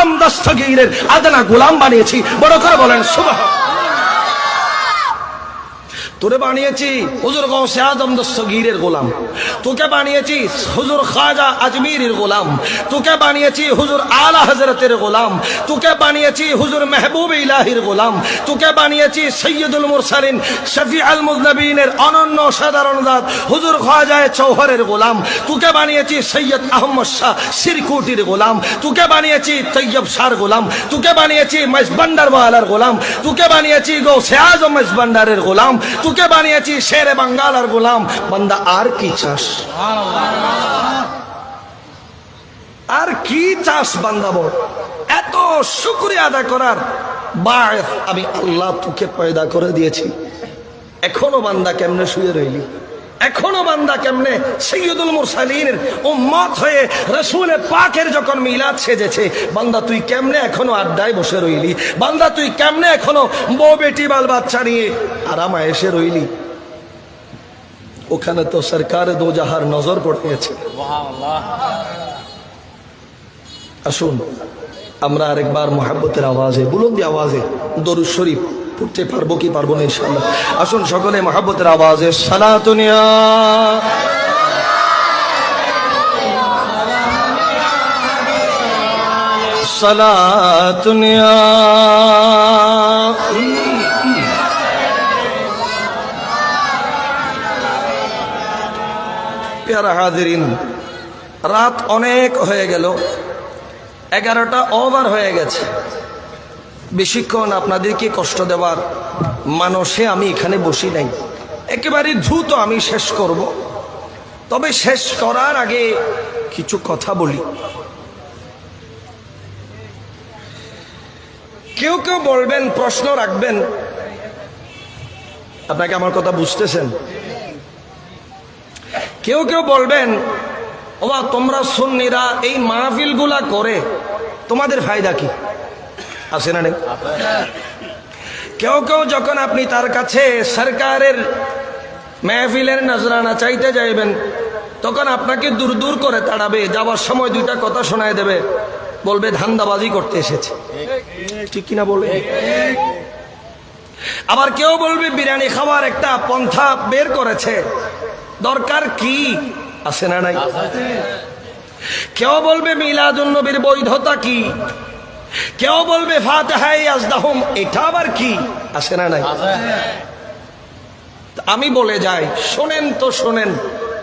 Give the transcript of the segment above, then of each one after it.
আজম দস্তগীরের আদনা গোলাম বানিয়েছি। বড় করে বলেন সুবহান। তোরে বানিয়েছি হুজুর গৌসে আজম দস্তগীরের গোলাম, তোকে বানিয়েছি হুজুর খাজা আজমিরের গোলাম, তোকে বানিয়েছি হুজুর আলা হযরতের গোলাম, তোকে বানিয়েছি হুজুর মেহবুব ইলাহির গোলাম, তোকে বানিয়েছি সৈয়দুল মুরসালিন শফিউল মুযনবিনের অনন্য সাধারণ জাত হুজুর খাজা চৌহরের গোলাম, তোকে বানিয়েছি সৈয়দ আহমদ শাহ সিরকুটির গোলাম, তোকে বানিয়েছি তৈয়ব শাহর গোলাম, তোকে বানিয়েছি মজবন্ডার ওয়ালার গোলাম, তোকে বানিয়েছি গৌসে আজম মজবন্ডারের গোলাম, তোকে বানিয়েছি শেরে বাঙ্গালার গোলাম। বান্দা আর কি চাস? আর কি চাস বান্দা? বল এত শুকরিয়া আদা করার বায়স আমি আল্লাহ তোকে পয়দা করে দিয়েছি। এখনো বান্দা কেমনে শুয়ে রইলি? এখনো বান্দা কেমনে সৈয়দুল মুরসালিনের উম্মত হয়ে রাসূল পাকের যখন মিলাদ সেজেছে, বান্দা তুই কেমনে এখনো আড্ডায় বসে রইলি? বান্দা তুই কেমনে এখনো বউ বেটি বাল বাচ্চা নিয়ে আরামে এসে রইলি? ওখানে তো সরকারে দো জাহার নজর পড়ে গেছে। আসুন আমরা আরেকবার মোহাব্বতের আওয়াজে, বুলন্দি আওয়াজে দরুদ শরীফ পড়তে পারবো কি পারবো না ইনশাআল্লাহ। আসুন সকলে মোহাব্বতের আওয়াজে সালাতুনিয়া সালাতুনিয়া। প্যারা হাজিরিন, রাত অনেক হয়ে গেল, 11টা ওভার হয়ে গেছে। বেশিক্ষণ আপনাদেরকে কষ্ট দেওয়ার মানুষে আমি এখানে বসি নাই। একেবারে দ্রুত আমি শেষ করব, তবে শেষ করার আগে কিছু কথা বলি। কেউ কেউ বলবেন, প্রশ্ন রাখবেন, আপনাকে আমার কথা বুঝতেছেন? কেউ কেউ বলবেন, ওবা তোমরা সুন্নিরা এই মাহফিলগুলা করে তোমাদের ফায়দা কি আছে না? নেই? কেউ কেউ যখন আপনি তার কাছে সরকারের মাহফিলের নজরানা চাইতে যাইবেন, তখন আপনাকে দূর দূর করে তাড়াবে, যাওয়ার সময় দুইটা কথা শোনায় দেবে, বলবে ধান্দাবাজি করতে এসেছে। ঠিক কিনা বলে? আবার কেউ বলবে বিরিয়ানি খাওয়ার একটা পন্থা বের করেছে, দরকার কি আছে না? নাই? কেউ বলবে মিলাদুন নবীর বৈধতা কি, কেউ বলবে ফাতিহায়ে আজদাহুম, এটা আবার কি আছে না? নাই? আমি বলে যাই, শোনেন তো শোনেন,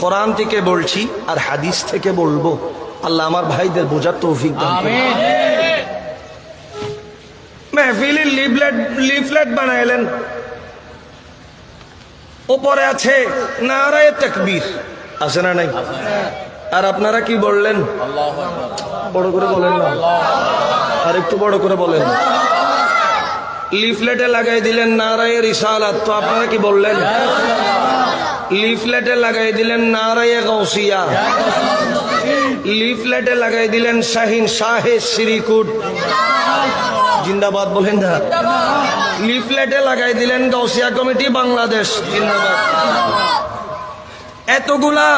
কোরআন থেকে বলছি আর হাদিস থেকে বলবো। আল্লাহ আমার ভাইদের বোঝার তৌফিক দান করুন। মাহফিলের লিফলেট বানাইলেন, উপরে আছে নারায়ে তাকবীর, আছে না? নাই? আর আপনারা কি বললেন? বড় করে বলেন না, আর একটু বড় করে বলেন। লিফলেটে লাগাই দিলেন নারায়ে রিসালাত, তো আপনারা কি বললেন? লিফলেটে লাগাই দিলেন নারায়ে গাউসিয়া, লিফলেটে লাগাই দিলেন শাহিন শাহে শ্রীকুট, জিন্দাবাদ বলেন না? লিফলেটে লাগাই দিলেন গাউসিয়া কমিটি বাংলাদেশ, জিন্দাবাদ। এতগুলা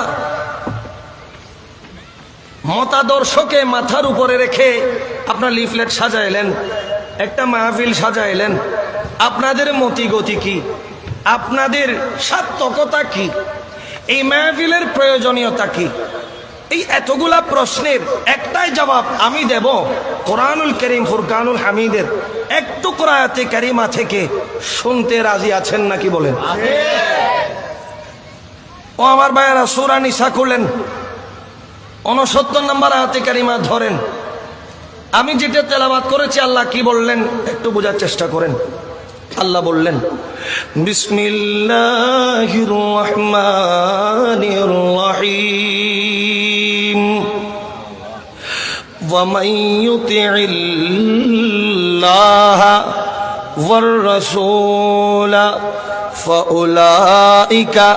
মতাদর্শকে মাথার উপরে রেখে আপনার লিফলেট সাজাইলেন, একটা মাহফিল সাজাইলেন। আপনাদের মতিগতি কি? আপনাদের সার্থকতা কি? এই মাহফিলের প্রয়োজনীয়তা কি? এই এতগুলা প্রশ্নের একটাই জবাব আমি দেব, কোরআনুল কারীম ফুরকানুল হামিদের এক টুকরা আয়াতে কারিমা থেকে। শুনতে রাজি আছেন নাকি বলেন? ও আমার ভাইয়েরা, সূরা নিসা খুলেন, 69 নম্বর আয়াতে কারিমা ধরেন। আমি যেটা তেলাওয়াত করেছি আল্লাহ কি বললেন একটু বোঝার চেষ্টা করেন। আল্লাহ বললেন, বিসমিল্লাহির রহমানির রহিম, ওয়া মান ইউতি'িল্লাহা ওয়ার রাসূলা ফাউলাইকা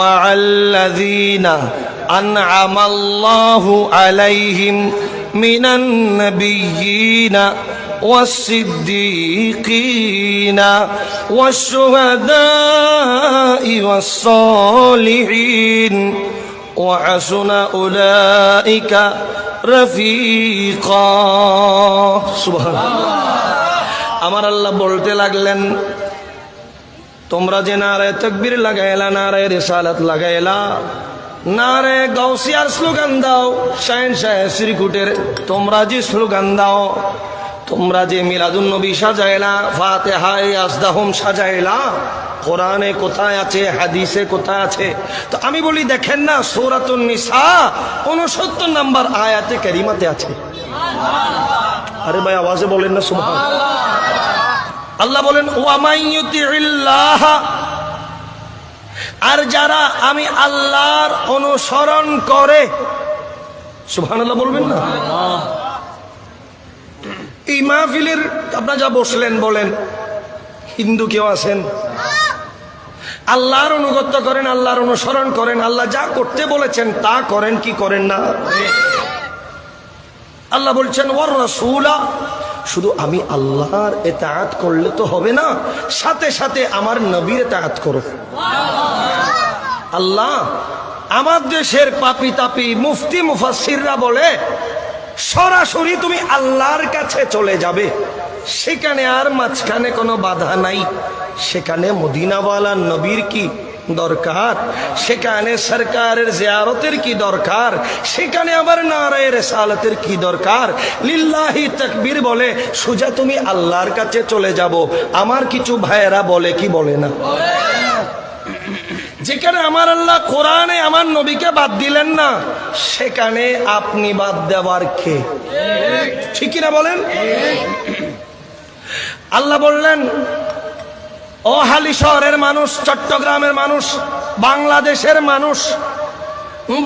মা'আল্লাযীনা আন'আমাল্লাহু আলাইহিম মিনান নাবিয়্যিনা والصديقين والشهداء والصالحين وحسن أولئك রফিকা। সুবহানাল্লাহ। আমার আল্লাহ বলতে লাগলেন, তোমরা যে নারে তাকবীর লাগাইলা, নারে রিসালাত লাগাইলা, নারে গাউসিয়ার স্লোগান দাও, শাহিন শাহ শ্রীকুটের তোমরা যে স্লোগান দাও, তোমরা যে মিলাদুন নবী সাজাইলা, ফাতিহায়ে আসদাহুম সাজাইলা, কোরআনে কোথায় আছে, হাদিসে কোথায় আছে? তো আমি বলি, দেখেন না, সূরাতুন নিসা 69 নম্বর আয়াতে কারিমাতে আছে। আরে ভাই আওয়াজে বলেন না সুবহানাল্লাহ। আল্লাহ বলেন, ওয়া মাইয়ুতিল্লাহ, আর যারা আমি আল্লাহর অনুসরণ করে, সুবহানাল্লাহ বলবেন না? এই মাহফিলের আপনারা যা বসলেন, বলেন হিন্দু কেউ আছেন? আল্লাহর অনুগত্য করেন, আল্লাহর অনুসরণ করেন, আল্লাহ যা করতে বলেছেন তা করেন কি করেন না? আল্লাহ বলছেন, ওয়ার রাসূলা, শুধু আমি আল্লাহর ইতাআত করলে তো হবে না, সাথে সাথে আমার নবীর ইতাআত করো। আল্লাহ আমার দেশের পাপি তাপি মুফতি মুফাসসিররা বলে, সরাসরি তুমি আল্লাহর কাছে চলে যাবে, সেখানে আর মাঝখানে কোনো বাধা নাই। সেখানে মদিনাওয়ালা নবীর কি দরকার, সেখানে সরকারের জিয়ারতের কি দরকার, সেখানে আবার নারায়ে রিসালাতের কি দরকার? লিল্লাহি তাকবীর বলে সোজা তুমি আল্লাহর কাছে চলে যাব। আমার কিছু ভাইয়েরা বলে কি বলে না, যেখানে আমার আল্লাহ কোরআনে আমার নবীকে বাদ দিলেন না, সেখানে আপনি বাদ দেওয়ার কে? ঠিক কিনা বলেন? আল্লাহ বললেন, ও হালি শহরের মানুষ, চট্টগ্রামের মানুষ, বাংলাদেশের মানুষ,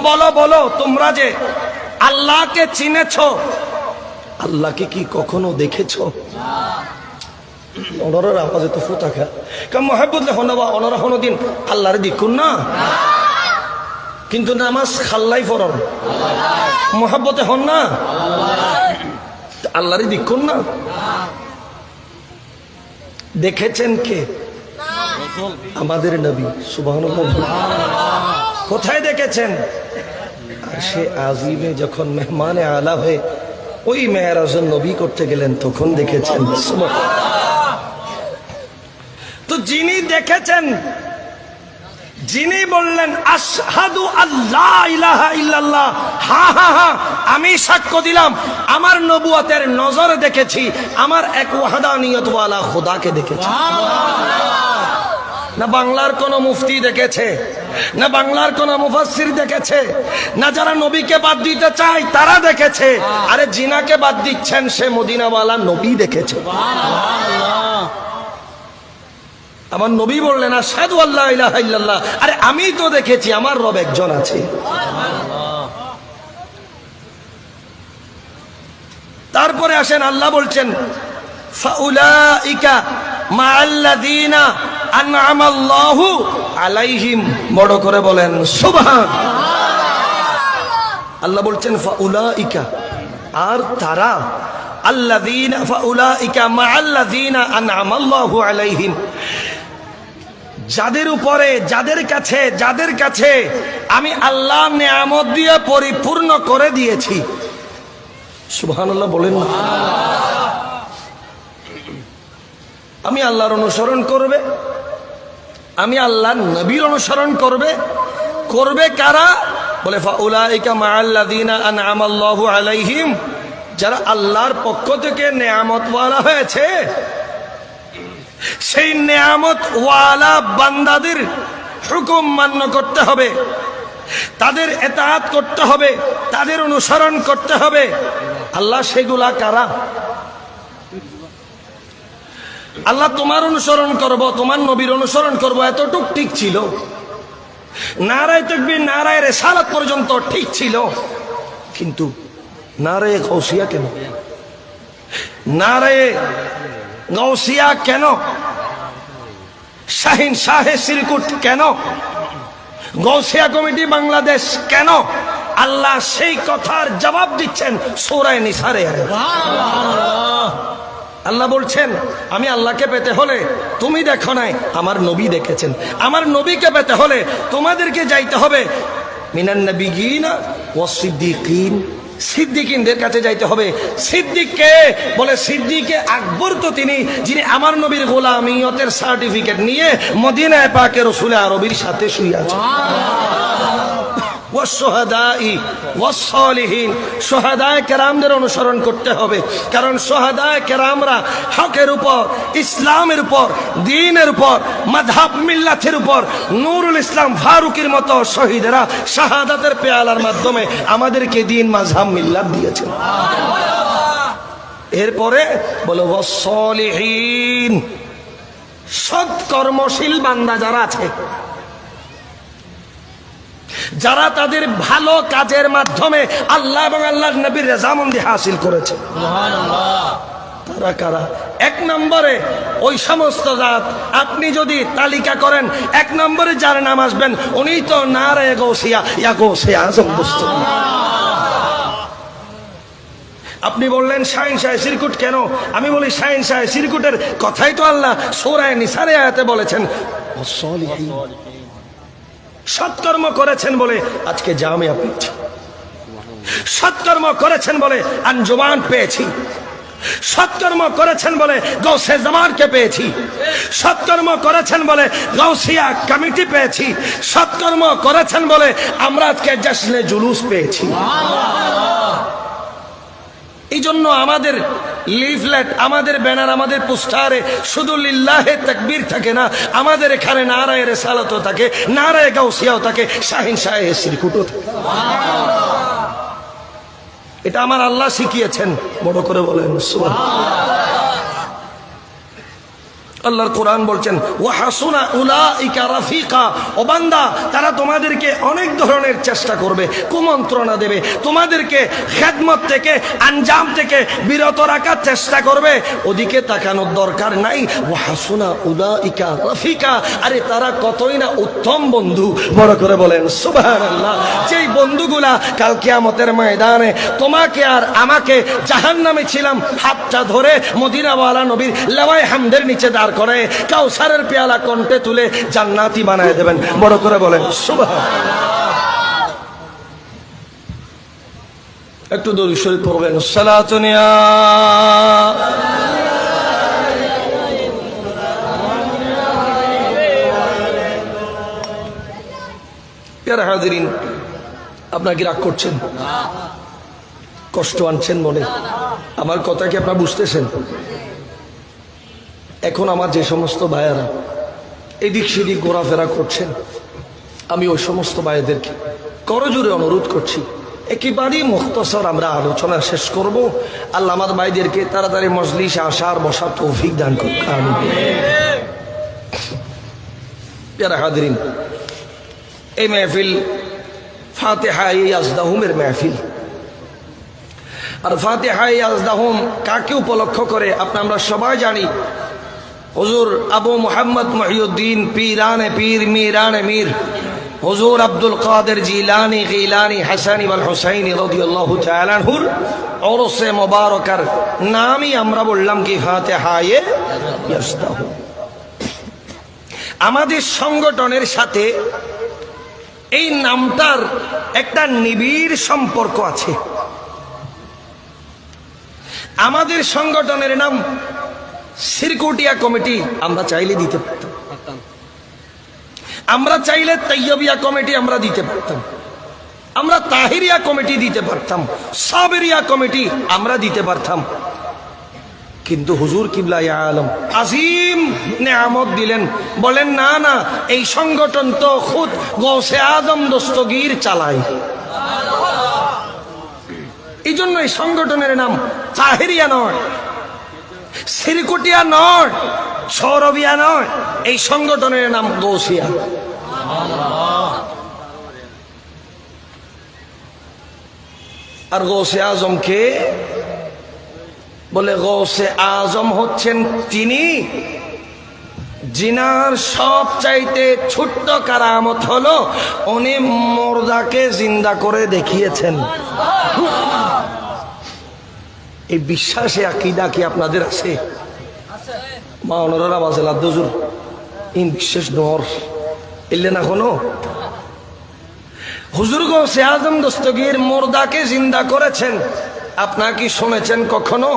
বলো বলো, তোমরা যে আল্লাহকে চিনেছ, আল্লাহকে কি কখনো দেখেছো? ওনার আওয়াজে তো ফুটা খা কারণ মহাব্বত হনবা, ওনারা কোনোদিন আল্লাহর দেখুন না, কিন্তু নামাজ খাল্লাই ফরন, মহাব্বতে হন না, আল্লাহরই দেখুন না। দেখেছেন কে? আমাদের নবী। সুবহানাল্লাহ। কোথায় দেখেছেন? আর সে আজিমে যখন মেহমানে আলা হয়ে ওই মেহরাজের নবী করতে গেলেন, তখন দেখেছেন। তো যিনি দেখেছেন, যিনি বললেন আশহাদু আল্লা ইলাহা ইল্লাল্লাহ, হা হা হা, আমি সাক্ষ্য দিলাম আমার নবুয়তের নজরে দেখেছি, আমার এক ওয়াহদানিয়ত ওয়ালা খোদাকে দেখেছি। না বাংলার কোন মুফতি দেখেছে, না বাংলার কোন মুফাসসির দেখেছে, না যারা নবীকে বাদ দিতে চায় তারা দেখেছে। আরে জিনাকে বাদ দিচ্ছেন, সে মদিনাওয়ালা নবী দেখেছে। আমার নবী বললেন আশহাদু আল্লা ইলাহা ইল্লাল্লাহ, আরে আমি তো দেখেছি আমার রব একজন আছে। তারপরে আসেন, আল্লাহ বলছেন ফাউলাইকা মাআল্লাযীনা আনআমাল্লাহু আলাইহিম, বড় করে বলেন সুবহান। আল্লাহ বলছেন ফাউলাইকা, আর তারা, আল্লাযীনা ফাউলাইকা মাআল্লাযীনা আনআমাল্লাহু আলাইহিম, যাদের উপরে, যাদের কাছে আমি আল্লাহ নিয়ামত দিয়ে পরিপূর্ণ করে দিয়েছি। সুবহানাল্লাহ বলেন না? আমি আল্লাহর অনুসরণ করবে, আমি আল্লাহর নবীর অনুসরণ করবে কারা? বলে ফাউলাইকা মাআল্লাযীনা আনআমাল্লাহু আলাইহিম, যারা আল্লাহর পক্ষ থেকে নিয়ামত ওয়ালা হয়েছে, সেই নিয়ামত ওয়ালা বান্দাদের হুকুম মান্য করতে হবে, তাদের ইতাআত করতে হবে, তাদের অনুসরণ করতে হবে। আল্লাহ সেগুলা কারা? আল্লাহ তোমার অনুসরণ করব, তোমার নবীর অনুসরণ করব, এতটুক ঠিক ছিল। নারায়ে তাকবীর, নারায়ে রিসালাত পর্যন্ত ঠিক ছিল, কিন্তু নারায়ে গাউসিয়া কেন? নারায়ে গাউসিয়া কেন? শাহিন শাহে শ্রীকুট কেন? গাউসিয়া কমিটি বাংলাদেশ কেন? আল্লাহ সেই কথার জবাব দিচ্ছেন সূরা নিসারে। আল্লাহ বলছেন, আমি আল্লাহকে পেতে হলে তুমি দেখো নাই, আমার নবী দেখেছেন। আমার নবীকে পেতে হলে তোমাদেরকে যাইতে হবে মিনান নবিয়িনা ওয়াস সিদ্দিকিন সিদ্দিকিনদের কাছে যাইতে হবে। সিদ্দিক কে? বলে সিদ্দিকে আকবর তো তিনি যিনি আমার নবীর গোলামিয়তের সার্টিফিকেট নিয়ে মদিনায় পাকে রসুল আরবির সাথে শুয়ে আছেন। সোহাদায়ে কেরামদের অনুসরণ করতে হবে, কারণ সোহাদায়ে কেরামরা হকের উপর, ইসলামের উপর, দ্বীনের উপর, মাযহাব মিল্লাতের উপর নূরুল ইসলাম ফারুকীর মতো শহীদেরা শাহাদাতের পেয়ালার মাধ্যমে আমাদেরকে দ্বীন মাযহাব মিল্লাত দিয়েছেন। এরপরে বলো ওয়াসসালিহিন, সৎ কর্মশীল বান্দা যারা আছে, যারা তাদের ভালো কাজের মাধ্যমে আল্লাহ এবং আল্লাহর নবীর রেজামন্দি হাসিল করেছে। তারা কারা? এক নম্বরে ওই সমস্ত জাত, আপনি যদি তালিকা করেন এক নম্বরে যার নাম আসবেন উনি তো নারায়ে গৌসিয়া ইয়া গৌসে আজম দোস্ত। আপনি বললেন শাহিন শাহ সিরকুট কেন? আমি বলি শাহিন শাহ সিরকুটের কথাই তো আল্লাহ সূরা নিসার আয়াতে বলেছেন, সৎকর্ম করেছেন বলে আজকে জামিয়া পেয়েছি, সৎকর্ম করেছেন বলে আঞ্জুমান পেয়েছি, সৎকর্ম করেছেন বলে গৌসে জামানকে পেয়েছি, সৎকর্ম করেছেন বলে গৌসিয়া কমিটি পেয়েছি, সৎকর্ম করেছেন বলে আমরা আজকে জশ্নে জুলুস পেয়েছি। এই জন্য আমাদের লিফলেট, আমাদের ব্যানার, আমাদের পোস্টারে শুধু লিল্লাহে তাকবীর থাকে না, আমাদের এখানে নারায়ে রিসালাতও থাকে, নারায়ে গাউসিয়াও থাকে, শাহিন শাহে সিরকুটও থাকে। এটা আমার আল্লাহ শিখিয়েছেন, বড় করে বলেন সুবহানাল্লাহ। আল্লাহর কোরআন বলছেন ওয়াহাসুনা উলাইকা রাফিকা, ও বান্দা তারা তোমাদেরকে অনেক ধরনের চেষ্টা করবে, কুমন্ত্রণা দেবে, তোমাদেরকে খেদমত থেকে, আঞ্জাম থেকে বিরত রাখার চেষ্টা করবে, ওদিকে তাকানোর দরকার নাই। ওয়াহাসুনা উলাইকা রাফিকা, আরে তারা কতই না উত্তম বন্ধু, বড় করে বলেন সুবহানাল্লাহ। যেই বন্ধুগুলা কাল কিয়ামতের ময়দানে তোমাকে আর আমাকে জাহান্নামে ছিলাম হাতটা ধরে মদিনাওয়ালা নবীর লেওয়ায়ে হামদের নিচে করে কাউসারের পেয়ালা কণ্ঠে তুলে জান্নাতি বানায় দেবেন, বড় করে বলেন সুবহানাল্লাহ। একটু দরুদ শরীফ পড়বেন, সালাতুন ইয়া প্যারা হাজিরিন। আপনারা কি রাগ করছেন? কষ্ট আনছেন মনে? আমার কথা কি আপনারা বুঝতেছেন? এখন আমার যে সমস্ত ভাইয়েরা এদিক সেদিক ঘোরাফেরা করছেন, আমি ওই সমস্ত ভাইদেরকে করজোরে অনুরোধ করছি, একেবারেই মুখতসর আমরা আলোচনা শেষ করব। আল্লাহ আমার ভাইদেরকে তাড়াতাড়ি মজলিসে আসার বসার তৌফিক দান করুন, আমিন। প্যারা হাজিরিন, এই মেহফিল ফাতিহায়ে ইয়াজদাহুমের মেহফিল। আর ফাতিহায়ে ইয়াজদাহুম কাকে উপলক্ষ করে আমরা সবাই জানি। হুজুর আবু মুহাম্মদ মুহিউদ্দিন পীরানে পীর মিরানে মীর হুজুর আব্দুল কাদের জিলানী গিলানী হাসানী ওয়াল হুসাইনী রাদিয়াল্লাহু তাআলা আনহুর উরসে মুবারকার নামই আমরা বললাম কি ফাতিহায়ে ইয়াজদাহুম। আমাদের সংগঠনের সাথে এই নামটার একটা নিবিড় সম্পর্ক আছে। আমাদের সংগঠনের নাম সিরকুটিয়া কমিটি, আমরা চাইলে দিতে পারতাম, আমরা চাইলে তাইয়্যিবিয়া কমিটি আমরা দিতে পারতাম, আমরা তাহিরিয়া কমিটি দিতে পারতাম, সাবেরিয়া কমিটি আমরা দিতে পারতাম, কিন্তু হুজুর কিবলা ইয়া আলম আজিম নেয়ামত দিলেন, বলেন না না, এই সংগঠন তো খুদ গৌসে আজম দস্তগীর চালায়। এই জন্য এই সংগঠনের নাম তাহিরিয়া নয়, সিরকুটিয়া নয়, সৌরভিয়া নয়, এই সংগঠনের নাম গৌসিয়া। আর গৌসে আজম কে? বলে গৌসে আজম হচ্ছেন তিনি জিনার সব চাইতে ছোট্ট কারামত হলো উনি মুর্দাকে জিন্দা করে দেখিয়েছেন। এই বিশ্বাসে আকীদা কি আপনাদের আছে? মা ওনারা বাজে লাদ্দুজুর ইন বিশ্বাস নর এলে না কোনো হুজুর গৌসে আজম দস্তগীর মুর্দাকে জিন্দা করেছেন। আপনারা কি শুনেছেন কখনো?